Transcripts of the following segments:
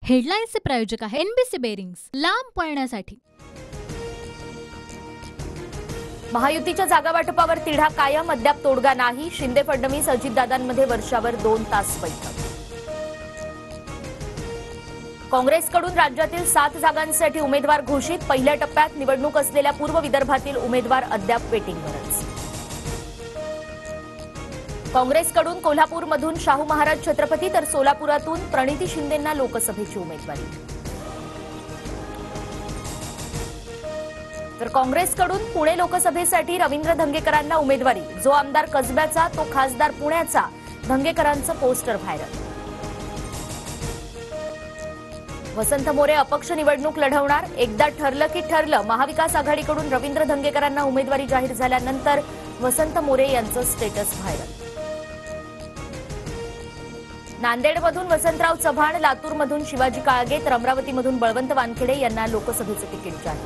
हेडलाईन्सचे प्रायोजक आहे NBC bearings, लांब पळण्यासाठी। महायुतीच्या जागा वाटपावर तिढा कायम, अद्याप तोडगा नाही। शिंदे फडणवीस अजितदादांमध्ये वर्षावर 2 तास बैठक। काँग्रेसकडून राज्यातील 7 जागांसाठी उमेदवार घोषित। पहिल्या टप्प्यात निवडणूक असलेल्या पूर्व विदर्भातील उमेदवार अद्याप वेटिंगवरच। काँग्रेसकडून कोल्हापूरमधून शाहू महाराज छत्रपती तर सोलापुरातून प्रणिती शिंदेंना लोकसभेची उमेदवारी। तर काँग्रेसकडून पुणे लोकसभेसाठी रवींद्र धंगेकरांना उमेदवारी। जो आमदार कसब्याचा तो खासदार पुण्याचा, धंगेकरांचं पोस्टर व्हायरल। वसंत मोरे अपक्ष निवडणूक लढवणार। एकदा ठरलं की ठरलं। महाविकास आघाडीकडून रवींद्र धंगेकरांना उमेदवारी जाहीर झाल्यानंतर वसंत मोरे यांचं स्टेटस व्हायरल। नांदेडमधून वसंतराव चव्हाण, लातूरमधून शिवाजी काळगे तर अमरावतीमधून बळवंत वानखेडे यांना लोकसभेचं तिकीट जाहीर।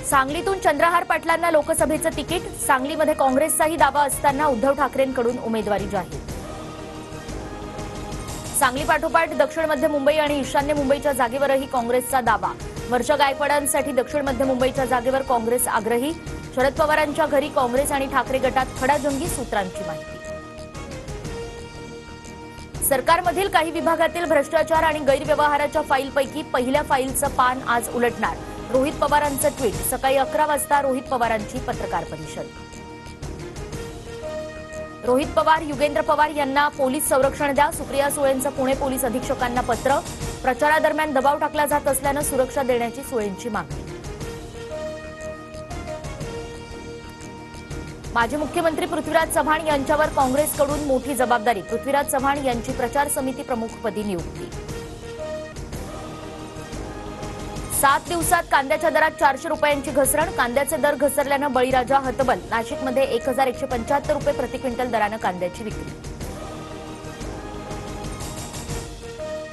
सांगलीतून चंद्रहार पाटलांना लोकसभेचं तिकीट। सांगलीमध्ये काँग्रेसचाही दावा असताना उद्धव ठाकरेंकडून उमेदवारी जाहीर। सांगली पाठोपाठ दक्षिण मध्य मुंबई आणि ईशान्य मुंबईच्या जागेवरही काँग्रेसचा दावा। वर्षा गायकवाडांसाठी दक्षिण मध्य मुंबईच्या जागेवर काँग्रेस आग्रही। शरद पवारांच्या घरी काँग्रेस आणि ठाकरे गटात खडाजंगी, सूत्रांची माहिती। सरकारमधील काही विभागातील भ्रष्टाचार आणि गैरव्यवहाराच्या फाईलपैकी पहिल्या फाईलचं पान आज उलटणार। रोहित पवारांचं ट्विट। सकाळी 11 वाजता रोहित पवारांची पत्रकार परिषद। रोहित पवार, युगेंद्र पवार यांना पोलीस संरक्षण द्या। सुप्रिया सुळेंचं पुणे पोलीस अधीक्षकांना पत्र। प्रचारादरम्यान दबाव टाकला जात असल्यानं सुरक्षा देण्याची सुळेंची मागणी। माजी मुख्यमंत्री पृथ्वीराज चव्हाण यांच्यावर काँग्रेसकडून मोठी जबाबदारी। पृथ्वीराज चव्हाण यांची प्रचार समिती प्रमुखपदी नियुक्ती। 7 दिवसात कांद्याच्या दरात 400 रुपयांची घसरण। कांद्याचे दर घसरल्यानं बळीराजा हतबल। नाशिकमध्ये 1175 रुपये प्रति क्विंटल दरानं कांद्याची विक्री।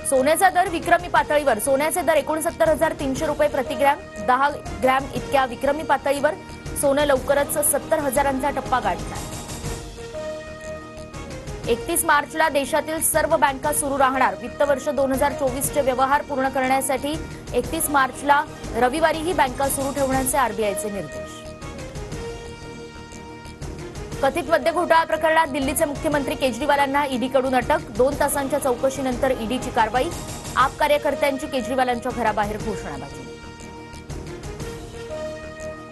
सोन्याचा दर विक्रमी पातळीवर। सोन्याचे दर 69,300 रुपये प्रति ग्रॅम। 10 ग्रॅम इतक्या विक्रमी पातळीवर। सोनं लवकरच 70,000चा टप्पा गाठणार। 31 मार्चला देशातील सर्व बँका सुरू राहणार। वित्त वर्ष 2024चे व्यवहार पूर्ण करण्यासाठी 31 मार्चला रविवारीही बँका सुरू ठेवण्याचे आरबीआयचे निर्देश। कथित मद्य घोटाळा प्रकरणात दिल्लीचे मुख्यमंत्री केजरीवालांना ईडीकडून अटक। 2 तासांच्या चौकशीनंतर ईडीची कारवाई। आप कार्यकर्त्यांची केजरीवालांच्या घराबाहेर घोषणाबाजी।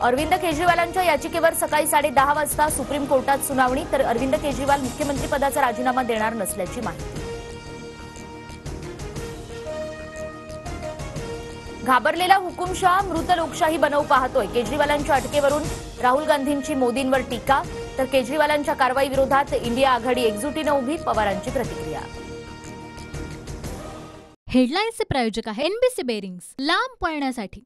अरविंद केजरीवालांच्या याचिकेवर सकाळी 10:30 वाजता सुप्रीम कोर्टात सुनावणी। तर अरविंद केजरीवाल मुख्यमंत्रीपदाचा राजीनामा देणार नसल्याची माहिती। घाबरलेला हुकुमशहा मृत लोकशाही बनवू पाहतोय। केजरीवालांच्या अटकेवरून राहुल गांधींची मोदींवर टीका। तर केजरीवालांच्या कारवाईविरोधात इंडिया आघाडी एकजुटीनं उभी, पवारांची प्रतिक्रिया। हेडलाईन्सचे प्रायोजक आहे एनबीसी बेरिंग्स, लांब पळण्यासाठी।